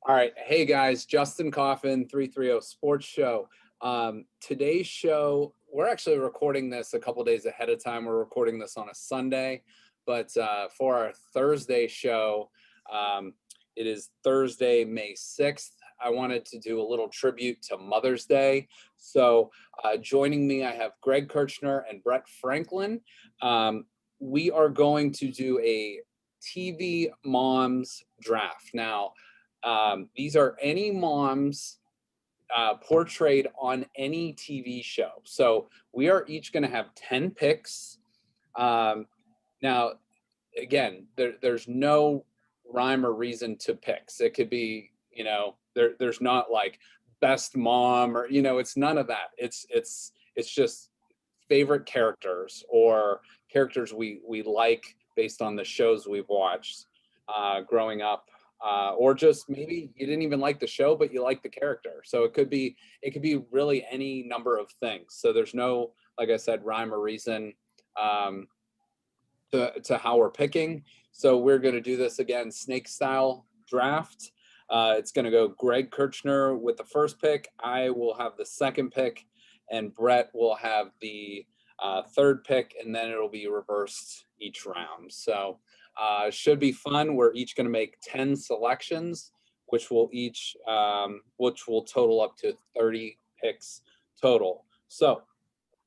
All right. Hey guys, Justin Coffin, 330 Sports Show. Today's show, we're actually recording this a couple days ahead of time. We're recording this on a Sunday, but for our Thursday show, it is Thursday, May 6th. I wanted to do a little tribute to Mother's Day. So joining me, I have Greg Kirchner and Brett Franklin. We are going to do a TV moms draft. Now, these are any moms portrayed on any TV show. So we are each going to have 10 picks. Now, again, there's no rhyme or reason to picks. It could be, there's not like best mom or, it's none of that. It's just favorite characters or characters we like based on the shows we've watched growing up. Or just maybe you didn't even like the show, but you like the character. So it could be really any number of things. So there's no, like I said, rhyme or reason to how we're picking. So we're going to do this again, snake style draft. It's going to go Greg Kirchner with the first pick. I will have the second pick, and Brett will have the third pick, and then it'll be reversed each round. So should be fun. We're each going to make 10 selections, which will total up to 30 picks total. So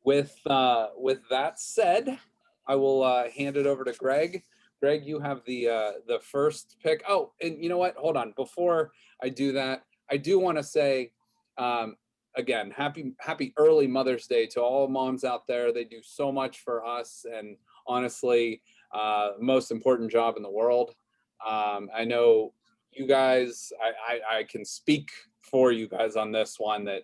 with that said, I will hand it over to Greg. Greg, you have the first pick. Oh, and you know what? Hold on. Before I do that, I do want to say, again, happy early Mother's Day to all moms out there. They do so much for us, and honestly, most important job in the world. I know you guys, I can speak for you guys on this one, that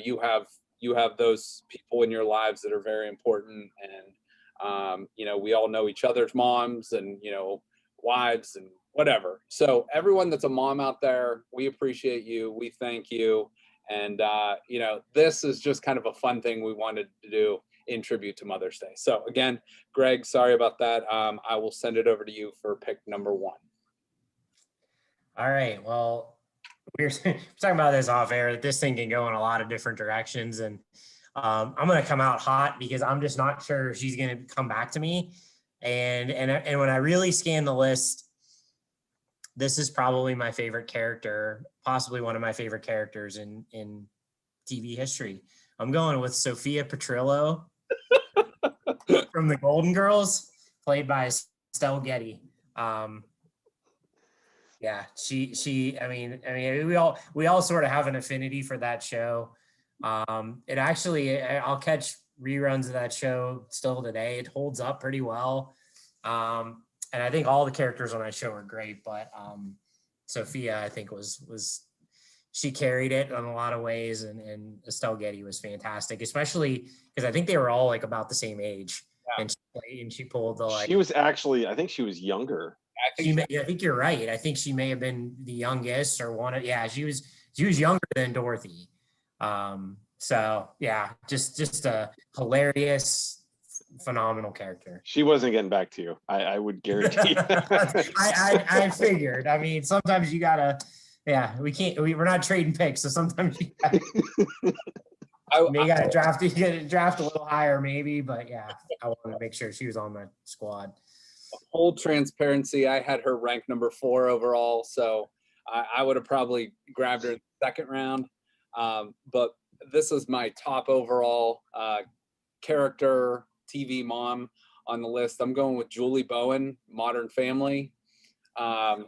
you have those people in your lives that are very important, and we all know each other's moms and wives and whatever. So everyone that's a mom out there, we appreciate you, we thank you, and this is just kind of a fun thing we wanted to do in tribute to Mother's Day. So again, Greg, sorry about that. I will send it over to you for pick number one. All right. Well, we were talking about this off air, that this thing can go in a lot of different directions. And I'm going to come out hot because I'm just not sure she's going to come back to me. And when I really scan the list, this is probably my favorite character, possibly one of my favorite characters in TV history. I'm going with Sophia Petrillo from the Golden Girls, played by Estelle Getty. Yeah, she. I mean, we all sort of have an affinity for that show. It actually, I'll catch reruns of that show still today. It holds up pretty well. And I think all the characters on that show are great, but Sophia, I think was she carried it in a lot of ways, and Estelle Getty was fantastic, especially because I think they were all like about the same age. Yeah. And she pulled the like. She was actually, I think she was younger. I think you're right. I think she may have been the youngest or one of, yeah, she was younger than Dorothy. So yeah, just a hilarious, phenomenal character. She wasn't getting back to you. I would guarantee. I figured. I mean, sometimes you gotta, yeah, we're not trading picks. So sometimes you gotta draft a little higher maybe, but yeah, I want to make sure she was on my squad. Full transparency, I had her ranked number 4 overall, so I would have probably grabbed her in the second round. But this is my top overall character TV mom on the list. I'm going with Julie Bowen, Modern Family. I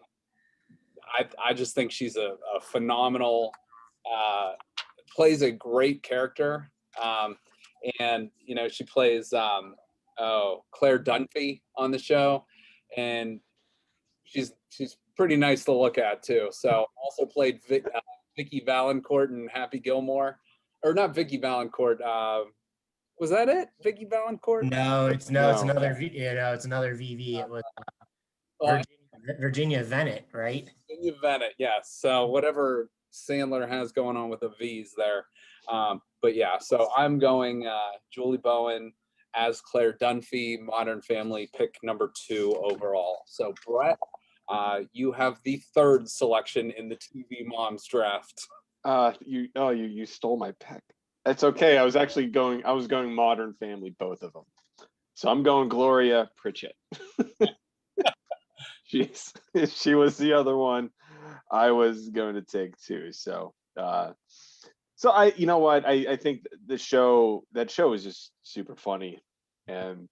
just think she's a phenomenal, plays a great character. And she plays Claire Dunphy on the show, and she's pretty nice to look at too. So also played Vicky Valancourt and Happy Gilmore, or not Vicky Valancourt. Was that it? Vicky Valancourt? No, it's another VV. It was Virginia Venet, right? Virginia Venet, yes. So whatever Sandler has going on with the V's there. But yeah, so I'm going Julie Bowen as Claire Dunphy, Modern Family, pick number 2 overall. So Brett, You have the third selection in the TV Moms draft. You stole my pick. That's okay. I was going Modern Family, both of them. So I'm going Gloria Pritchett. She was the other one I was going to take too. So you know what? I think that show is just super funny. And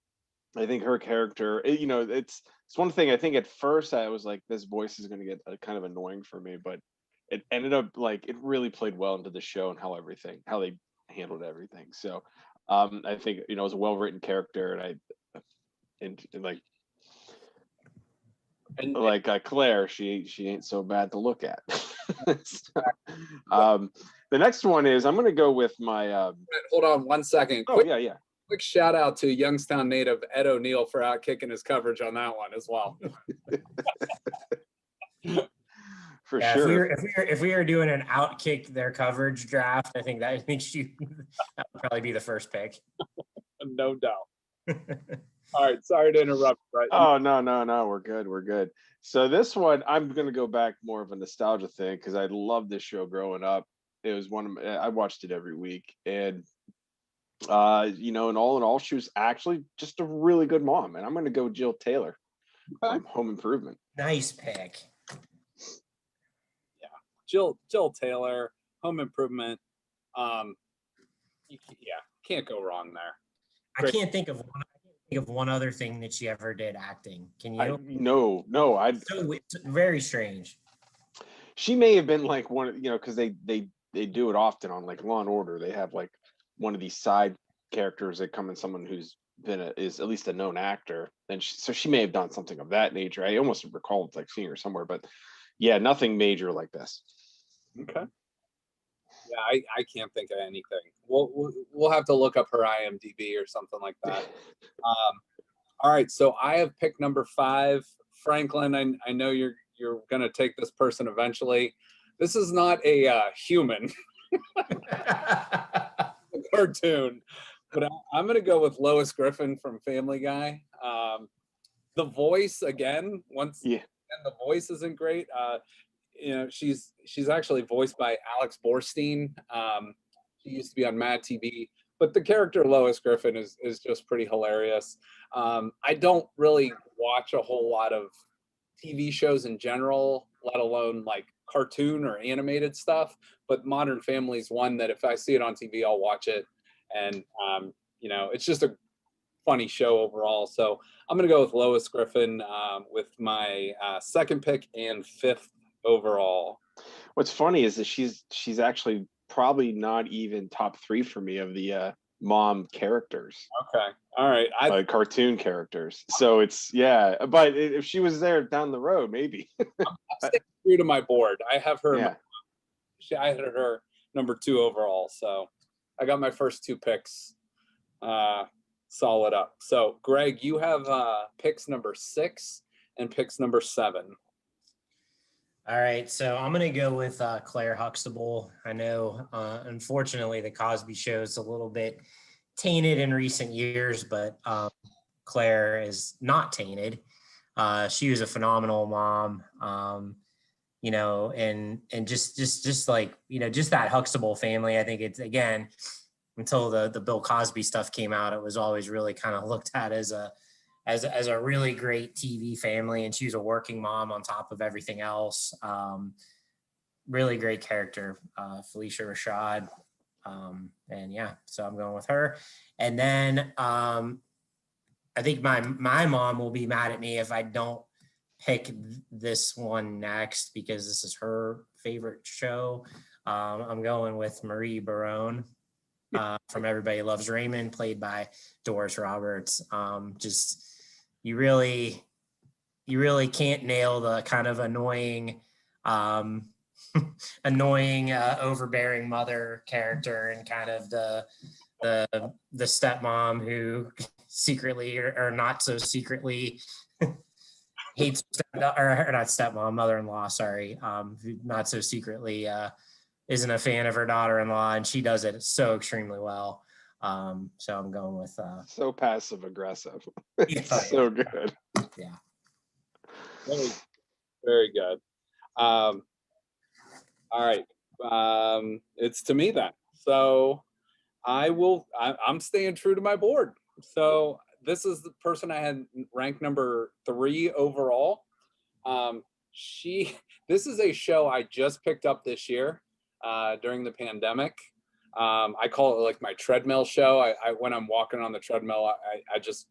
I think her character, it's one thing. I think at first I was like, this voice is going to get kind of annoying for me, but it ended up like it really played well into the show and how they handled everything. So I think it was a well written character, and Claire, she ain't so bad to look at. The next one is I'm going to go with my. Hold on 1 second. Oh yeah. Quick shout out to Youngstown native Ed O'Neill for outkicking his coverage on that one as well. For sure. If we were doing an outkick their coverage draft, I think that would probably be the first pick. No doubt. All right, sorry to interrupt. Right? Oh no, we're good. So this one, I'm gonna go back more of a nostalgia thing because I loved this show growing up. It was I watched it every week, and and all in all, she was actually just a really good mom. And I'm gonna go Jill Taylor from Home Improvement. Nice pick. Jill Taylor, Home Improvement. Can't go wrong there. Great. I can't think of one other thing that she ever did acting. Can you? No. It's very strange. She may have been like one, because they do it often on like Law and Order. They have like one of these side characters that come in, someone who's is at least a known actor, and so she may have done something of that nature. I almost recall like seeing her somewhere, but yeah, nothing major like this. Okay. Yeah, I can't think of anything. We'll have to look up her IMDb or something like that. All right, so I have pick number 5, Franklin. I know you're gonna take this person eventually. This is not a human cartoon, but I'm gonna go with Lois Griffin from Family Guy. The voice again, and the voice isn't great. She's actually voiced by Alex Borstein. She used to be on Mad TV, but the character Lois Griffin is just pretty hilarious. I don't really watch a whole lot of TV shows in general, let alone like cartoon or animated stuff. But Modern Family is one that if I see it on TV, I'll watch it, and it's just a funny show overall. So I'm gonna go with Lois Griffin with my second pick and 5th overall. What's funny is that she's actually probably not even top 3 for me of the mom characters. Okay, all right. Cartoon characters. So it's but if she was there down the road, maybe. I'm sticking true to my board. I have her. Yeah. I had her number 2 overall. So I got my first 2 picks solid up. So Greg, you have picks number 6 and picks number 7. All right, so I'm going to go with Claire Huxtable. I know, unfortunately, the Cosby Show is a little bit tainted in recent years, but Claire is not tainted. She was a phenomenal mom, and just like, just that Huxtable family. I think it's, again, until the Bill Cosby stuff came out, it was always really kind of looked at as a really great TV family, and she was a working mom on top of everything else. Really great character, Felicia Rashad. So I'm going with her. And then I think my mom will be mad at me if I don't pick this one next, because this is her favorite show. I'm going with Marie Barone from Everybody Loves Raymond, played by Doris Roberts. You really can't nail the kind of annoying, overbearing mother character, and kind of the stepmom who secretly or not so secretly hates, or not stepmom, mother-in-law, sorry, who not so secretly isn't a fan of her daughter-in-law, and she does it so extremely well. So I'm going with so passive aggressive. Yeah, so good. Yeah. Very good. All right. It's to me then. So I'm staying true to my board. So this is the person I had ranked number 3 overall. Um, this is a show I just picked up this year during the pandemic. I call it like my treadmill show. When I'm walking on the treadmill, I just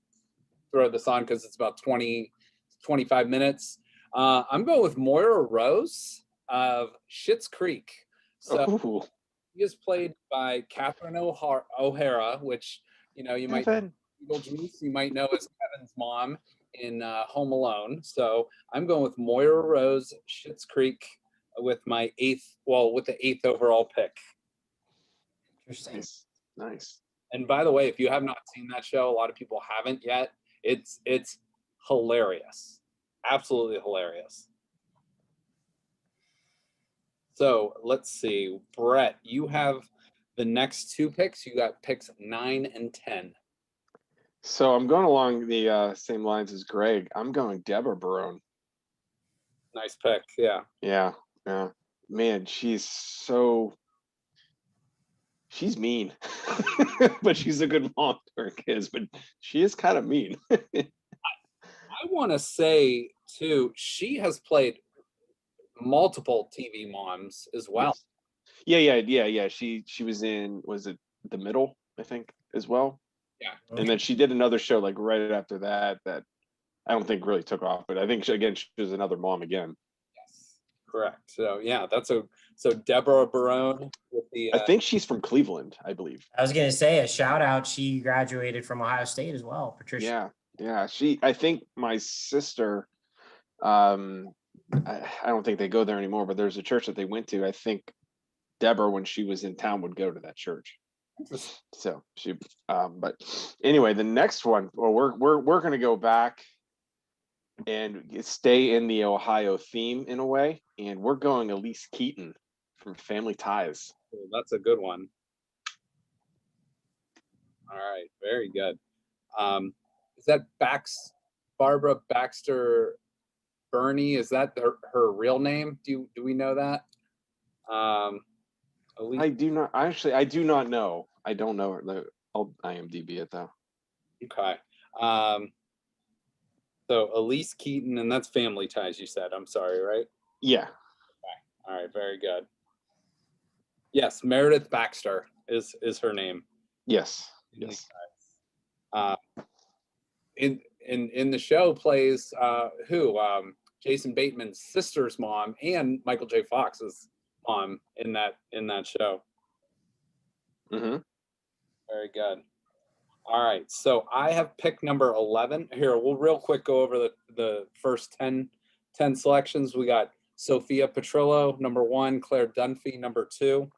throw this on because it's about 25 minutes. I'm going with Moira Rose of Schitt's Creek. So Oh, he is played by Catherine O'Hara, which you might Kevin. Beetlejuice, you might know as Kevin's mom in Home Alone. So I'm going with Moira Rose, Schitt's Creek, with my with the 8th overall pick. Interesting. Nice. And by the way, if you have not seen that show, a lot of people haven't yet. It's hilarious, absolutely hilarious. So let's see, Brett, you have the next 2 picks. You got picks 9 and 10. So I'm going along the same lines as Greg. I'm going Deborah Barone. Nice pick, yeah. Yeah. Man, she's mean, but she's a good mom to her kids. But she is kind of mean. I want to say too, she has played multiple TV moms as well. Yes. Yeah. She was in, was it The Middle, I think, as well. Yeah. And then she did another show like right after that I don't think really took off, but I think she was another mom again. Yes, correct. So yeah, so Deborah Barone with the. I think she's from Cleveland, I believe. I was going to say a shout out. She graduated from Ohio State as well, Patricia. Yeah. I think my sister, I don't think they go there anymore, but there's a church that they went to. I think Deborah, when she was in town, would go to that church. So she, but anyway, the next one, well, we're going to go back and stay in the Ohio theme in a way, and we're going Elise Keaton from Family Ties. Oh, that's a good one. All right, very good. Is that Barbara Baxter Burney? Is that her real name? Do we know that? I do not know. I don't know her. I'll IMDb it though. Okay. So Elise Keaton, and that's Family Ties, you said. I'm sorry, right? Yeah. Okay. All right, very good. Yes, Meredith Baxter is her name. Yes. In the show plays Jason Bateman's sister's mom and Michael J. Fox's mom in that show. Mm-hmm. Very good. All right, so I have pick number 11. Here, we'll real quick go over the first 10 selections. We got Sophia Petrillo, number 1, Claire Dunphy, number 2,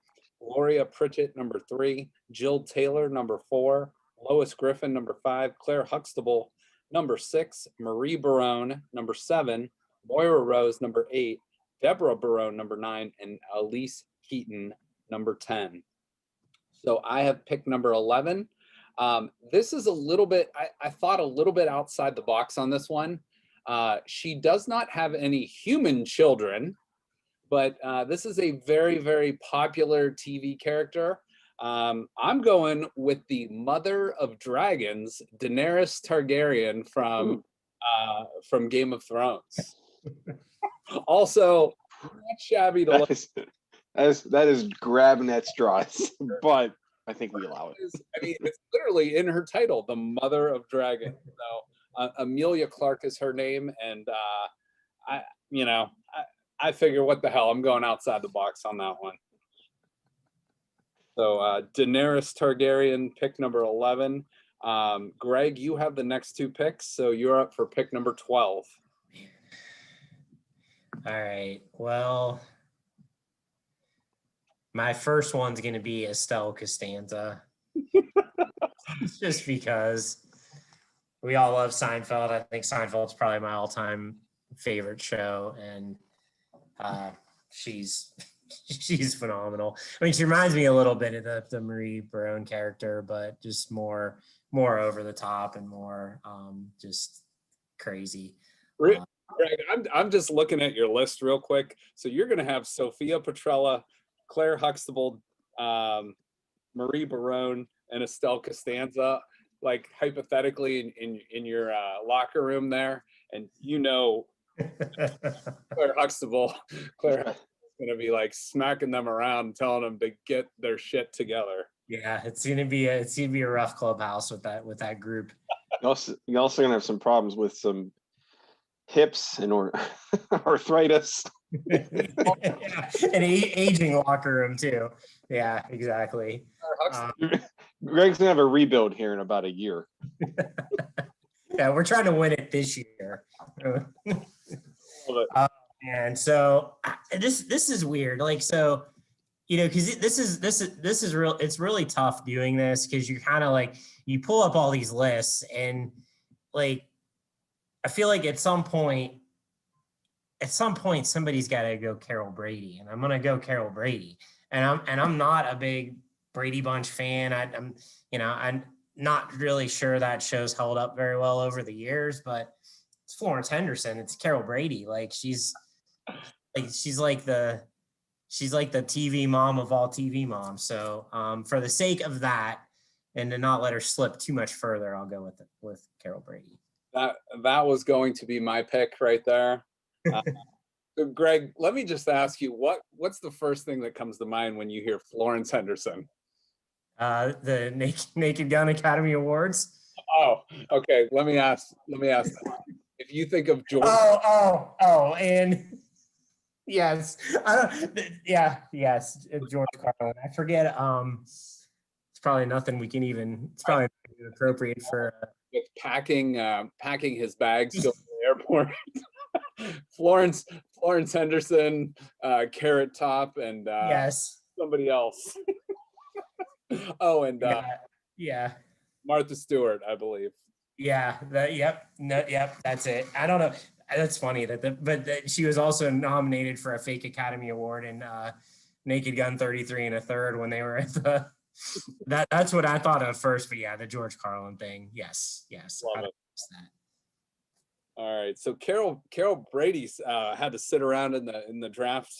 Gloria Pritchett, number 3, Jill Taylor, number 4, Lois Griffin, number 5, Claire Huxtable, number 6, Marie Barone, number 7, Moira Rose, number 8, Deborah Barone, number 9, and Elise Keaton, number 10. So I have pick number 11. This is a little bit, I thought a little bit outside the box on this one. She does not have any human children, but this is a very, very popular TV character. I'm going with the mother of dragons, Daenerys Targaryen from Game of Thrones. Also, not shabby to look. That is grabbing at straws, but I think we allow it. I mean, it's literally in her title, the mother of dragons. So Amelia Clark is her name, and I figure, what the hell, I'm going outside the box on that one. So Daenerys Targaryen, pick number 11. Greg, you have the next 2 picks, so you're up for pick number 12. All right. Well, my first one's going to be Estelle Costanza. Just because we all love Seinfeld. I think Seinfeld's probably my all-time favorite show, and she's phenomenal. I mean, she reminds me a little bit of the Marie Barone character, but just more over the top and more just crazy. Greg, I'm just looking at your list real quick. So you're going to have Sophia Petrella, Claire Huxtable, Marie Barone, and Estelle Costanza, like hypothetically in your locker room there, and Claire Huxtable, Claire Huxtable's going to be like smacking them around, telling them to get their shit together. Yeah, it's gonna be a rough clubhouse with that group. You're also gonna have some problems with some hips and or arthritis. Yeah, an aging locker room too. Yeah, exactly. Greg's gonna have a rebuild here in about a year. Yeah, we're trying to win it this year. And so this is weird. Like, so, because this is real. It's really tough doing this because you kind of like you pull up all these lists and like I feel like at some point somebody's got to go Carol Brady, and I'm gonna go Carol Brady. And I'm not a big Brady Bunch fan. I'm not really sure that show's held up very well over the years, but it's Florence Henderson. It's Carol Brady. Like she's like the TV mom of all TV moms. So for the sake of that, and to not let her slip too much further, I'll go with Carol Brady. That was going to be my pick right there. So Greg, let me just ask you, what's the first thing that comes to mind when you hear Florence Henderson? The Naked Gun Academy Awards. Oh, okay. Let me ask. If you think of George. And yes, yes, George Carlin. I forget. It's probably nothing we can even. It's probably appropriate for with packing his bags to go to the airport. Florence Henderson, Carrot Top, and yes, somebody else. Oh, and yeah, Martha Stewart, I believe. Yeah, that's it. I don't know. That's funny but she was also nominated for a fake Academy Award in Naked Gun 33 and a third when they were at the. That's what I thought of first, but yeah, the George Carlin thing. Yes. Love it. All right, so Carol Brady's had to sit around in the draft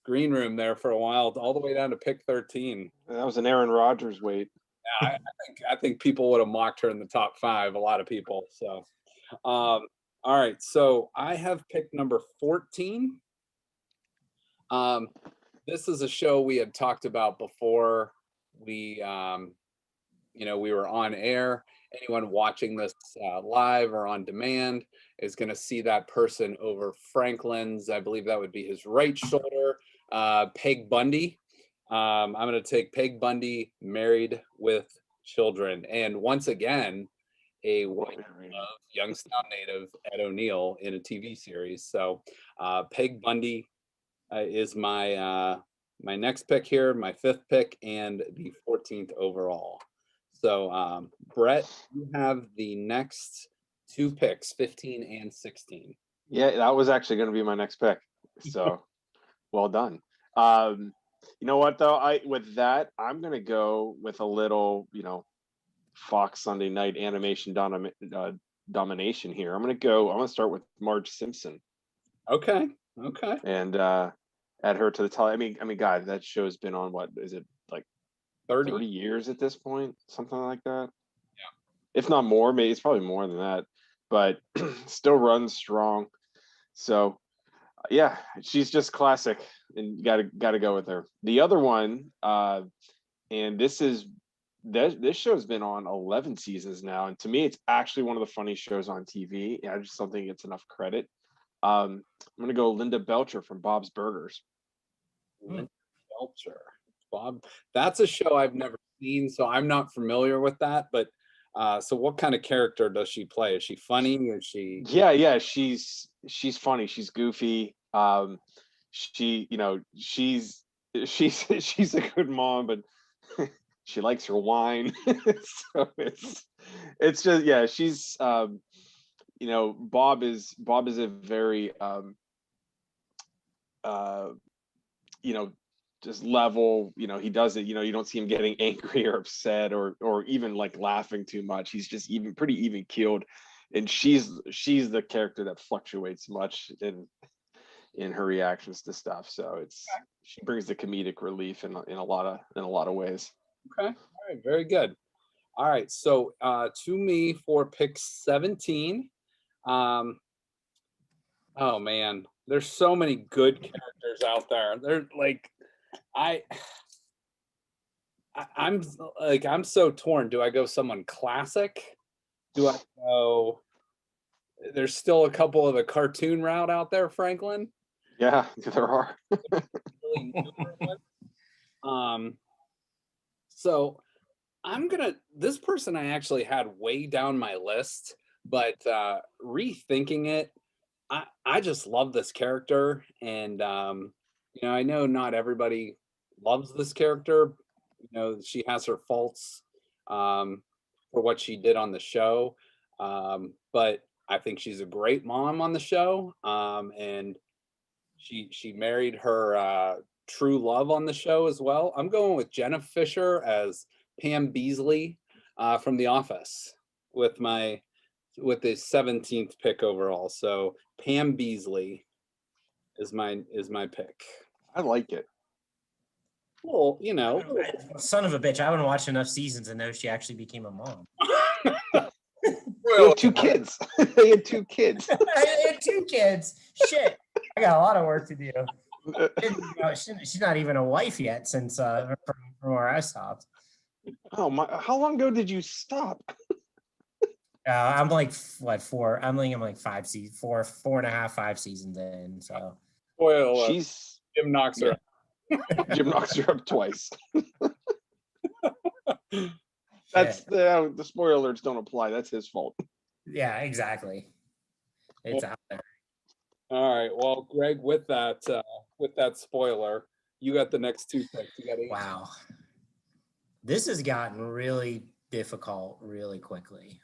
green room there for a while, all the way down to pick 13. That was an Aaron Rodgers wait. Yeah, I think people would have mocked her in the top 5. A lot of people. So, all right, so I have picked number 14. This is a show we had talked about before we were on air. Anyone watching this live or on demand is going to see that person over Franklin's. I believe that would be his right shoulder. Peg Bundy. I'm going to take Peg Bundy, Married with Children. And once again, a white Youngstown native, Ed O'Neill, in a TV series. So Peg Bundy is my next pick here, my 5th pick, and the 14th overall. So Brett, you have the next 2 picks, 15 and 16. Yeah, that was actually going to be my next pick. So well done. You know what though? With that, I'm gonna go with a little, Fox Sunday night animation domination here. I'm gonna start with Marge Simpson. Okay. And add her to the top. I mean, God, that show's been on what is it, like 30 years at this point, something like that. Yeah. If not more, maybe it's probably more than that, but still runs strong. So yeah, she's just classic, and you gotta go with her. The other one, and this show's been on 11 seasons now, and to me, it's actually one of the funniest shows on TV. I just don't think it's enough credit. I'm gonna go Linda Belcher from Bob's Burgers. Linda Belcher, Bob. That's a show I've never seen, so I'm not familiar with that. But so, what kind of character does she play? Is she funny? Is she? Yeah, she's funny. She's goofy. She's a good mom, but she likes her wine. So it's just, yeah, she's Bob is a very just level, he does it, you don't see him getting angry or upset or even like laughing too much. He's just pretty even keeled. and she's the character that fluctuates much in her reactions to stuff. So she brings the comedic relief in a lot of ways. Okay. All right. Very good. All right. So to me for pick 17. Oh man, there's so many good characters out there. They're like, I'm like, I'm so torn. Do I go someone classic? Do I go? There's still a couple of the cartoon route out there, Franklin. Yeah, there are. Really newer ones. So this person I actually had way down my list, but rethinking it, I just love this character, and I know not everybody loves this character. She has her faults for what she did on the show, but I think she's a great mom on the show, and she married her true love on the show as well. I'm going with Jenna Fisher as Pam Beasley from The Office with the 17th pick overall. So Pam Beasley is my pick. I like it. Well, Son of a bitch. I haven't watched enough seasons to know she actually became a mom. They had 2 kids. They had 2 kids. I had 2 kids. Shit. I got a lot of work to do. She's not even a wife yet since from where I stopped. Oh my! How long ago did you stop? I'm like what 4? I'm like 5 seasons, 4.5, 5 seasons in. So Spoiler. Jim knocks her. Jim knocks her up twice. That's the spoiler alerts don't apply. That's his fault. Yeah, exactly. It's out there. All right. Well, Greg, with that spoiler, you got the next 2 picks. You got 8. Wow. This has gotten really difficult really quickly.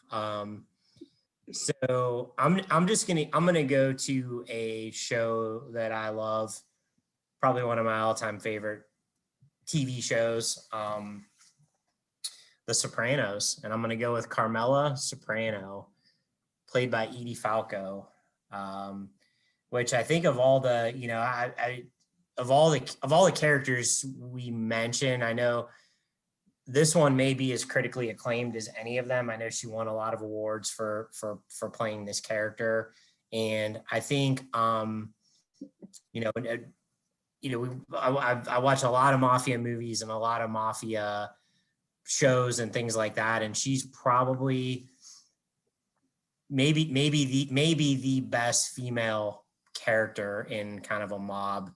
So I'm gonna go to a show that I love, probably one of my all-time favorite TV shows, The Sopranos, and I'm gonna go with Carmela Soprano, played by Edie Falco, which I think of all the of all the characters we mentioned, I know this one may be as critically acclaimed as any of them. I know she won a lot of awards for playing this character, and I think I watch a lot of mafia movies and a lot of mafia shows and things like that, and she's probably maybe the best female character in kind of a mob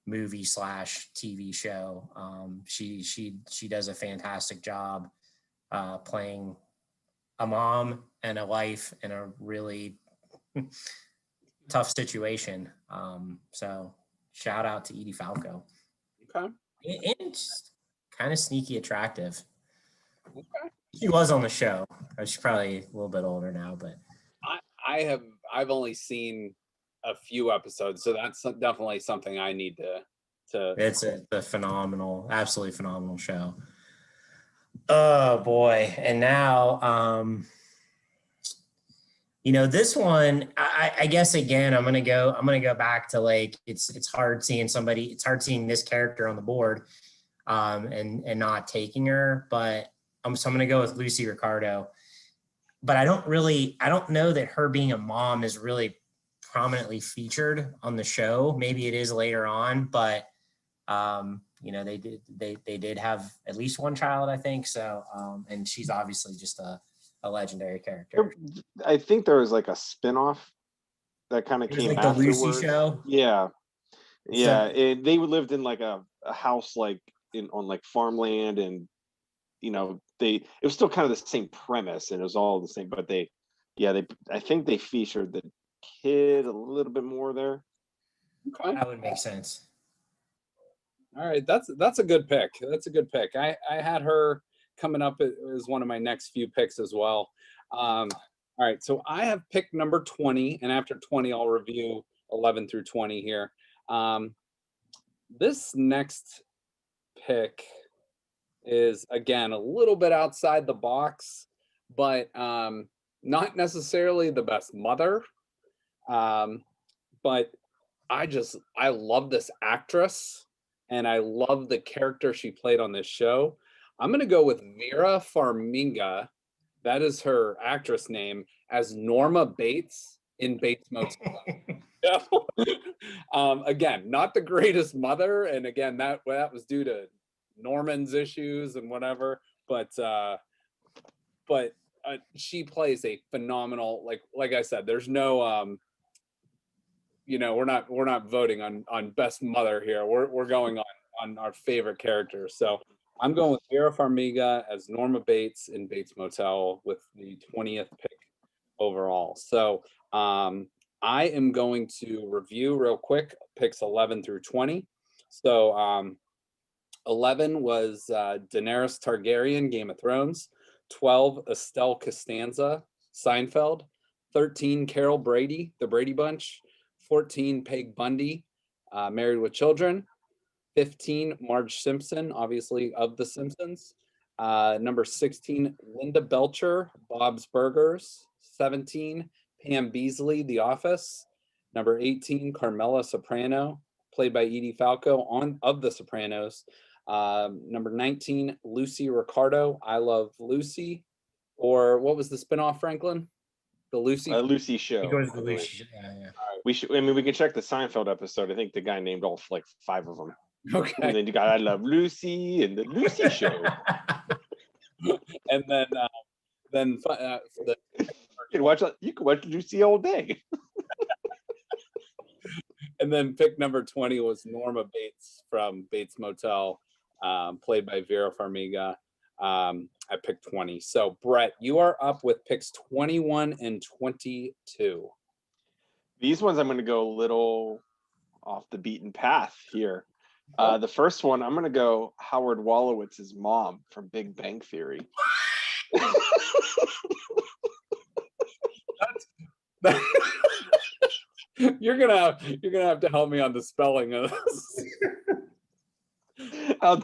movie / TV show. She does a fantastic job playing a mom and a wife in a really tough situation. So shout out to Edie Falco. Okay. And just kind of sneaky attractive. Okay. She was on the show. She's probably a little bit older now, but I've only seen a few episodes, so that's definitely something I need to. It's a phenomenal, absolutely phenomenal show. Oh boy! And now, this one. I guess again, I'm gonna go back to like it's hard seeing this character on the board, and not taking her. But I'm gonna go with Lucy Ricardo. But I don't know that her being a mom is really prominently featured on the show. Maybe it is later on, but they did have at least one child, I think. So, and she's obviously just a legendary character. I think there was like a spinoff that kind of came like afterwards. The Lucy Show. Yeah. So, they lived in like a house like on like farmland, and it was still kind of the same premise, and it was all the same, but I think they featured the kid a little bit more there. Okay. That would make sense. All right, that's a good pick. That's a good pick. I had her coming up as one of my next few picks as well. All right, so I have pick number 20, and after 20, I'll review 11 through 20 here. This next pick is again a little bit outside the box, but not necessarily the best mother, but I love this actress and I love the character she played on this show. I'm gonna go with Vera Farmiga. That is her actress name, as Norma Bates in Bates Motel. Again, not the greatest mother, and again that was due to Norman's issues and whatever. But she plays a phenomenal, like I said, there's no we're not voting on best mother here. We're going on our favorite characters. So I'm going with Vera Farmiga as Norma Bates in Bates Motel with the 20th pick overall. So I am going to review real quick picks 11 through 20. So 11 was Daenerys Targaryen, Game of Thrones. 12, Estelle Costanza, Seinfeld. 13, Carol Brady, The Brady Bunch. 14, Peg Bundy, Married with Children. 15, Marge Simpson, obviously of The Simpsons. Number 16, Linda Belcher, Bob's Burgers. 17, Pam Beasley, The Office. Number 18, Carmela Soprano, played by Edie Falco of The Sopranos. Number 19, Lucy Ricardo, I Love Lucy. Or what was the spinoff, Franklin? The Lucy Show. It goes to Lucy. Yeah. We should. I mean, we can check the Seinfeld episode. I think the guy named all like 5 of them. Okay. And then you got I Love Lucy and the Lucy Show. And then you can watch Lucy all day. And then pick number 20 was Norma Bates from Bates Motel, played by Vera Farmiga. I picked 20. So Brett, you are up with picks 21 and 22. These ones I'm going to go a little off the beaten path here. The first one, I'm going to go Howard Wolowitz's mom from Big Bang Theory. You're gonna have to help me on the spelling of this. I'll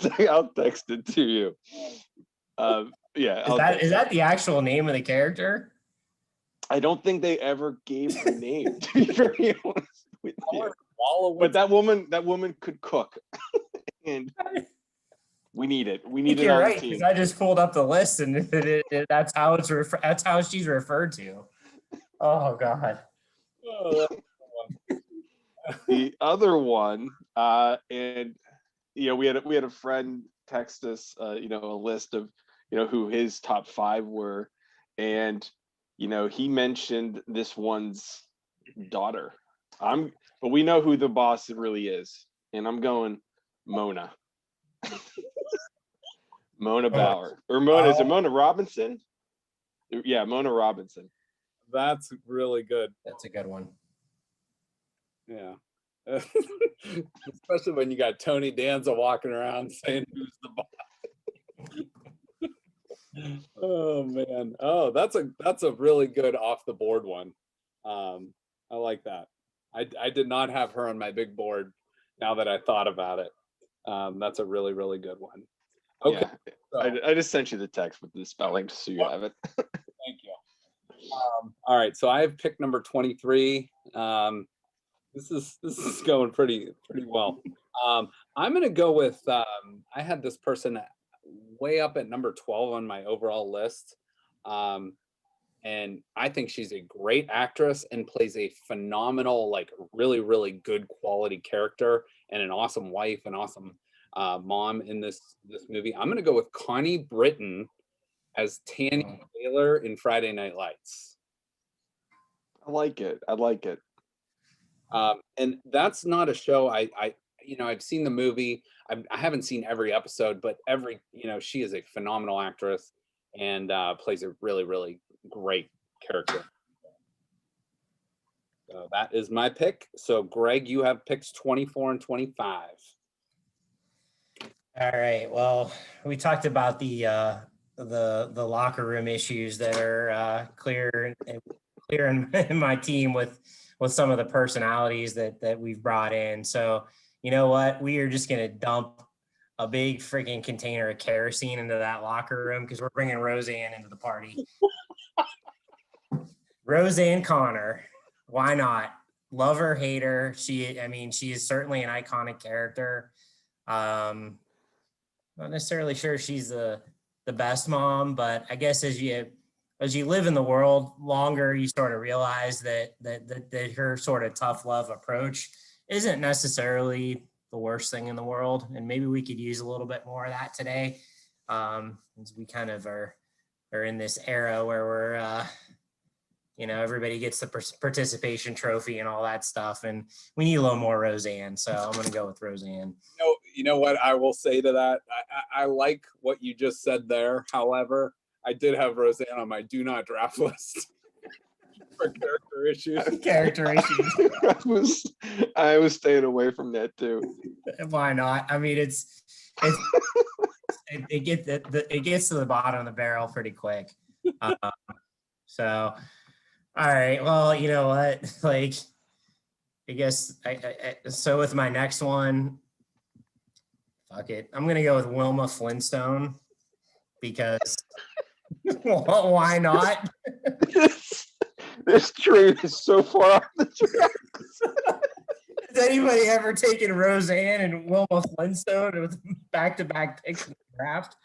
text it to you. Yeah. Is that the actual name of the character? I don't think they ever gave her name, to be very honest with you. But that woman could cook, and we need it. We need it You're on right, the team. because I just pulled up the list, and that's how she's referred to. Oh God. The other one, and we had a friend text us, a list of who his top 5 were, and he mentioned this one's daughter. But we know who the boss really is, and I'm going Mona. Mona Bauer. Or Mona, is it Mona Robinson? Yeah, Mona Robinson. That's really good. That's a good one. Yeah. Especially when you got Tony Danza walking around saying who's the boss. Oh man. Oh, that's a really good off the board one. I like that. I did not have her on my big board now that I thought about it. That's a really, really good one. Okay. Yeah. So, I just sent you the text with the spelling just so you have it. Thank you. All right, so I have pick number 23. This is going pretty well. I'm gonna go with I had this person way up at number 12 on my overall list. And I think she's a great actress and plays a phenomenal, like really, really good quality character and an awesome wife, an awesome mom in this movie. I'm gonna go with Connie Britton as Tanny Taylor in Friday Night Lights. I like it. And that's not a show I've seen the movie. I haven't seen every episode, but she is a phenomenal actress and plays a really, really great character. So that is my pick. So Greg, you have picks 24 and 25. All right. Well, we talked about the locker room issues that are clear in my team with some of the personalities that we've brought in. So you know what? We are just gonna dump a big freaking container of kerosene into that locker room because we're bringing Roseanne into the party. Roseanne Connor. Why not? Love her, hate her. She is certainly an iconic character. Not necessarily sure she's the best mom, but I guess as you live in the world longer, you sort of realize that her sort of tough love approach isn't necessarily the worst thing in the world. And maybe we could use a little bit more of that today. As we kind of are in this era where we're, everybody gets the participation trophy and all that stuff. And we need a little more Roseanne. So I'm going to go with Roseanne. You know what I will say to that? I like what you just said there. However, I did have Roseanne on my do not draft list for character issues. I was staying away from that too. Why not? I mean, it gets to the bottom of the barrel pretty quick. So, all right. Well, you know what? Like, I guess so with my next one, fuck it. I'm gonna go with Wilma Flintstone because why not? This train is so far off the tracks. Has anybody ever taken Roseanne and Wilma Flintstone with back-to-back picks in the draft?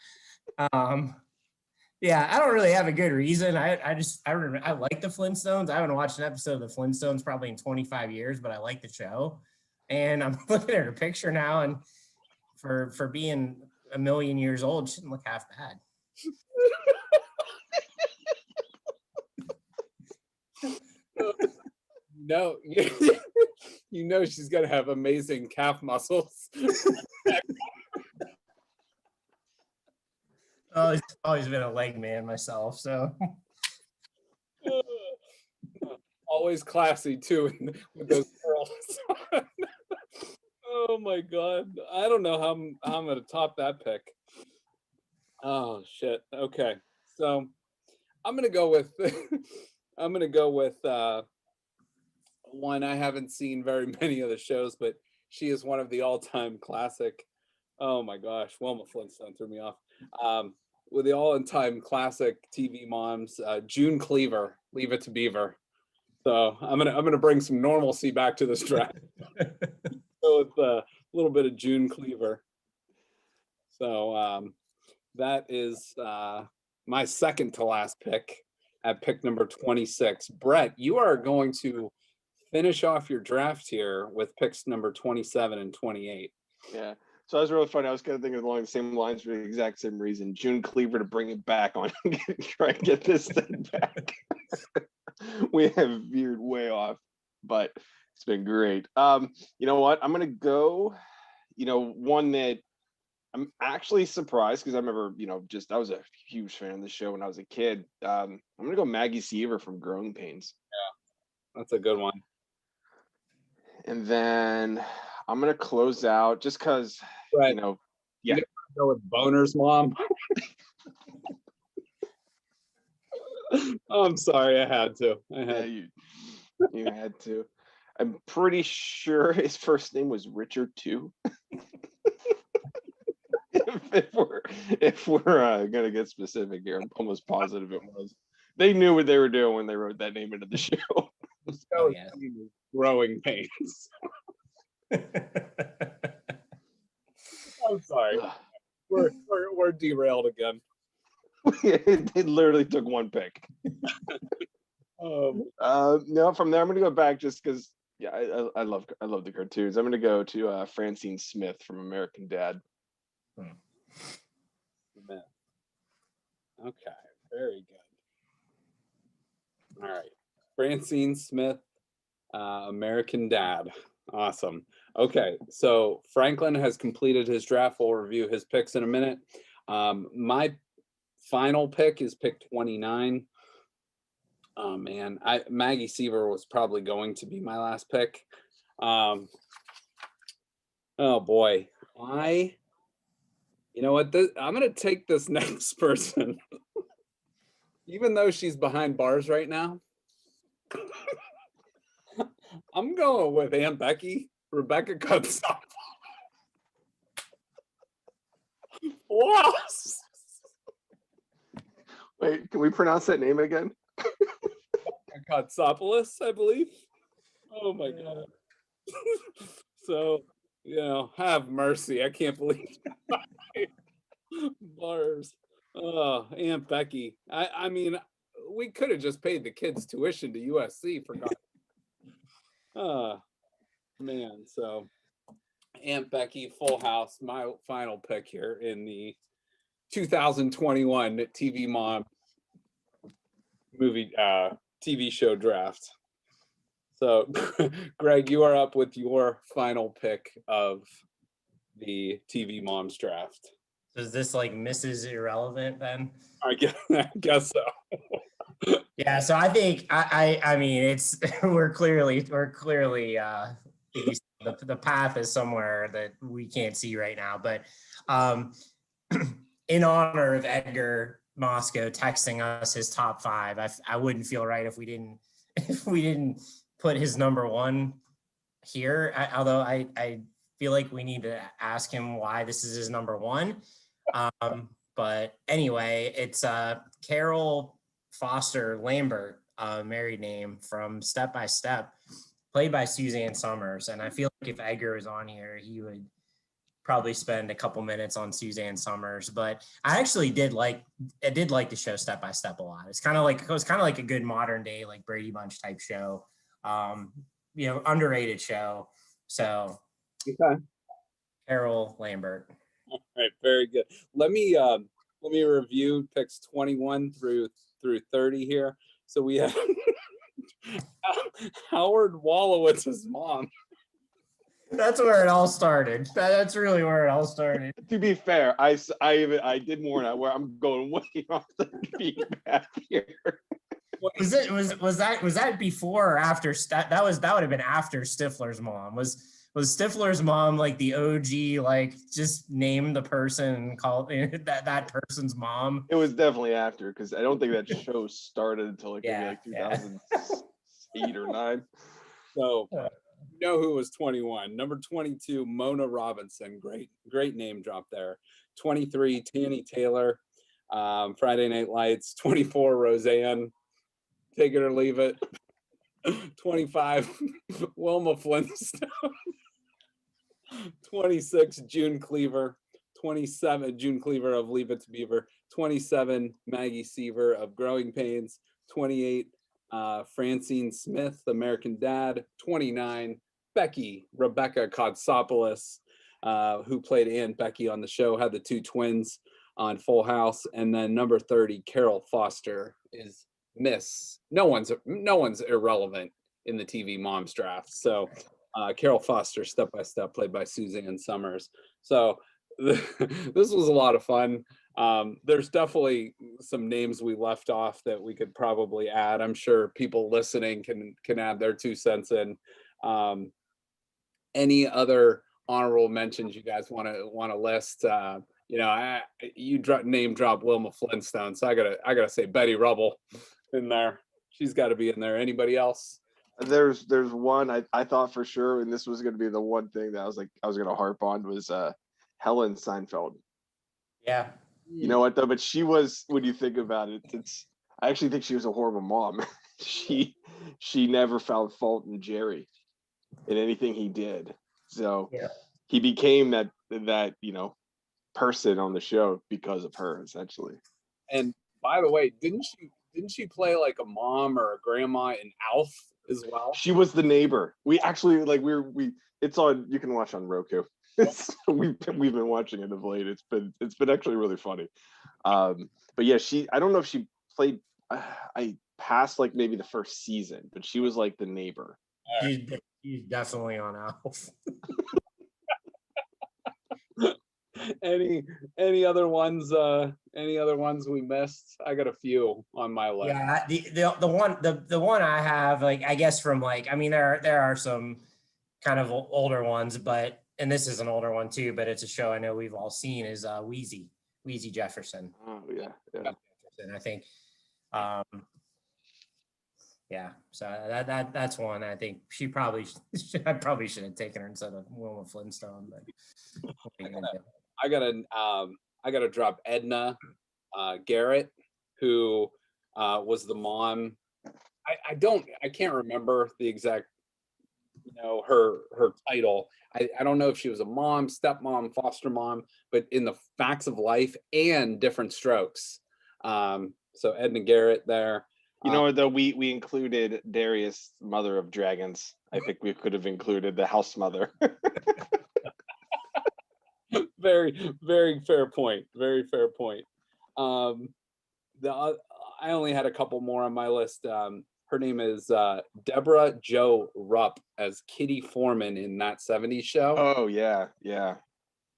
Yeah, I don't really have a good reason. I remember I like the Flintstones. I haven't watched an episode of the Flintstones probably in 25 years, but I like the show. And I'm looking at her picture now, and for being a million years old, she didn't look half bad. No, she's gonna have amazing calf muscles. Oh, it's always been a leg man myself, so always classy too with those girls. Oh my god, I don't know how I'm gonna top that pick. Oh shit. Okay, so I'm gonna go with one I haven't seen very many of the shows, but she is one of the all-time classic. Oh my gosh, Wilma Flintstone threw me off. With the all-time classic TV moms, June Cleaver, Leave It to Beaver. So I'm gonna bring some normalcy back to this draft. So with a little bit of June Cleaver. So that is my second to last pick at pick number 26. Brett, you are going to finish off your draft here with picks number 27 and 28. Yeah. So that was really funny. I was kind of thinking along the same lines for the exact same reason. June Cleaver to bring it back on, try and get this thing back. We have veered way off, but it's been great. You know what? I'm gonna go. One that I'm actually surprised because I remember, I was a huge fan of the show when I was a kid. I'm gonna go Maggie Seaver from Growing Pains. Yeah, that's a good one. And then I'm gonna close out just because, right. Yeah. You go with Boner's mom. Oh, I'm sorry, I had to. You had to. I'm pretty sure his first name was Richard too. if we're gonna get specific here, I'm almost positive it was. They knew what they were doing when they wrote that name into the show. Oh yeah. Growing Pains. I'm sorry. We're derailed again. They literally took one pick. No, from there I'm gonna go back just because I love the cartoons. I'm gonna go to Francine Smith from American Dad. Okay, very good. All right, Francine Smith, American Dad. Awesome. Okay, so Franklin has completed his draft. We'll review his picks in a minute. My final pick is pick 29. Oh man, Maggie Seaver was probably going to be my last pick. Oh boy, you know what? I'm gonna take this next person, even though she's behind bars right now. I'm going with Aunt Becky, Rebecca Cubsop. Wow. Wait, can we pronounce that name again? Kotsopoulos, I believe. Oh my God. So, have mercy. I can't believe bars. Oh, Aunt Becky. I mean, we could have just paid the kids tuition to USC for God. Oh, man. So Aunt Becky, Full House, my final pick here in the 2021 TV Mom movie TV show draft. So Greg, you are up with your final pick of the TV Moms draft. So is this like Mrs. Irrelevant then? I guess so. Yeah, so I think I mean it's we're clearly the path is somewhere that we can't see right now. But in honor of Edgar Moscow texting us his top 5, I wouldn't feel right if we didn't put his number 1 here. Although I feel like we need to ask him why this is his number 1. But anyway, it's Carol Foster Lambert, married name, from Step by Step, played by Suzanne Summers. And I feel like if Edgar was on here, he would probably spend a couple minutes on Suzanne Summers. But I actually did like the show Step by Step a lot. It was kind of like a good modern day like Brady Bunch type show, underrated show. So Okay. Carol Lambert. All right, very good. Let me review picks 21 through 30 here. So we have Howard Wolowitz's mom. That's where it all started. That's really where it all started. To be fair, I did warn that where I'm going way off the beat path here. Was that before or after? That would have been after Stifler's mom. Was Stifler's mom like the OG, like just name the person and call that person's mom? It was definitely after, because I don't think that show started until maybe 2008 or 9. So you know who was 21. Number 22, Mona Robinson. Great name drop there. 23, Tanny Taylor, Friday Night Lights. 24, Roseanne. Take it or leave it. 25, Wilma Flintstone. 26, June Cleaver. 27, June Cleaver of Leave It to Beaver. 27, Maggie Seaver of Growing Pains. 28, Francine Smith, American Dad. 29, Rebecca Kotsopoulos, who played Aunt Becky on the show, had the 2 twins on Full House. And then number 30, Carol Foster is Miss. No one's irrelevant in the TV Moms draft. So Carol Foster, Step by Step, played by Suzanne Summers. So this was a lot of fun. There's definitely some names we left off that we could probably add. I'm sure people listening can add their 2 cents in. Any other honorable mentions you guys want to list? Name drop Wilma Flintstone, so I gotta say Betty Rubble in there. She's got to be in there. Anybody else? There's one I thought for sure, and this was going to be the one thing that I was going to harp on, was Helen Seinfeld. Yeah. You know what though? But she was, when you think about it, I actually think she was a horrible mom. she never found fault in Jerry in anything he did. So he became that person on the show because of her, essentially. And by the way, didn't she play like a mom or a grandma in Alf as well? She was the neighbor. We actually it's on, you can watch on Roku. We've been watching it of late. It's been actually really funny. But yeah, I don't know if she played, I passed like maybe the first season, but she was like the neighbor. She's definitely on Alf. Any other ones we missed? I got a few on my list. Yeah, the one I have, like, I guess from like, I mean, there are some kind of older ones, but, and this is an older one too, but it's a show I know we've all seen, is Wheezy Jefferson. Oh yeah. I think so that's one. I think I probably should have taken her instead of Wilma Flintstone, but I gotta drop Edna Garrett, who was the mom I can't remember the exact, her title. I don't know if she was a mom, stepmom, foster mom, but in the Facts of Life and Different Strokes. So Edna Garrett there. You know what though? We included Darius, Mother of Dragons. I think we could have included the house mother. Very, very fair point. Very fair point. I only had a couple more on my list. Her name is Deborah Jo Rupp as Kitty Foreman in That 70s Show. Oh yeah, yeah.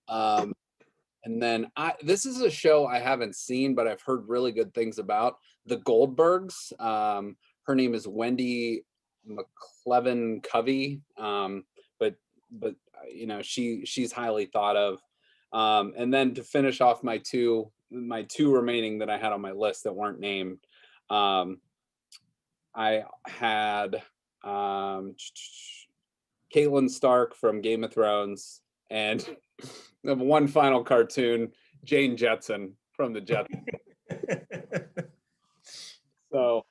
And then this is a show I haven't seen, but I've heard really good things about. The Goldbergs. Her name is Wendy McClevin Covey. But she's highly thought of. And then to finish off my two remaining that I had on my list that weren't named, I had Caitlin Stark from Game of Thrones, and one final cartoon, Jane Jetson from the Jetsons. So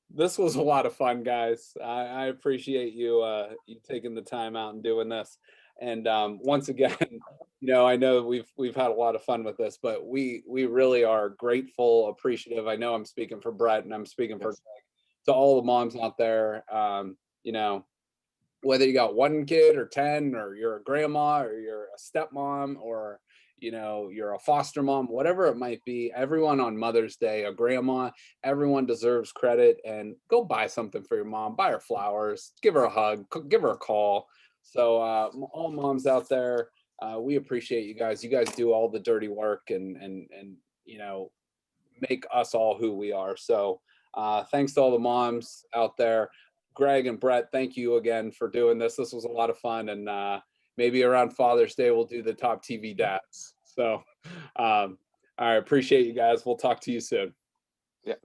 this was a lot of fun, guys. I appreciate you taking the time out and doing this. And once again, I know we've had a lot of fun with this, but we really are grateful, appreciative. I know I'm speaking for Brett and I'm speaking for Greg, to all the moms out there. Whether you got one kid or 10, or you're a grandma, or you're a stepmom, or you're a foster mom, whatever it might be, everyone on Mother's Day, a grandma, everyone deserves credit. And go buy something for your mom, buy her flowers, give her a hug, give her a call. So all moms out there, we appreciate you guys. You guys do all the dirty work and make us all who we are. So thanks to all the moms out there. Greg and Brett, thank you again for doing this. This was a lot of fun, and maybe around Father's Day we'll do the top TV dads. So I appreciate you guys. We'll talk to you soon. Yeah.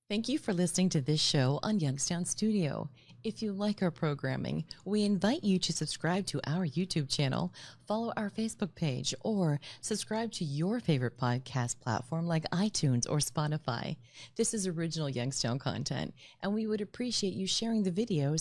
Thank you for listening to this show on Youngstown Studio. If you like our programming, we invite you to subscribe to our YouTube channel, follow our Facebook page, or subscribe to your favorite podcast platform like iTunes or Spotify. This is original Youngstown content, and we would appreciate you sharing the videos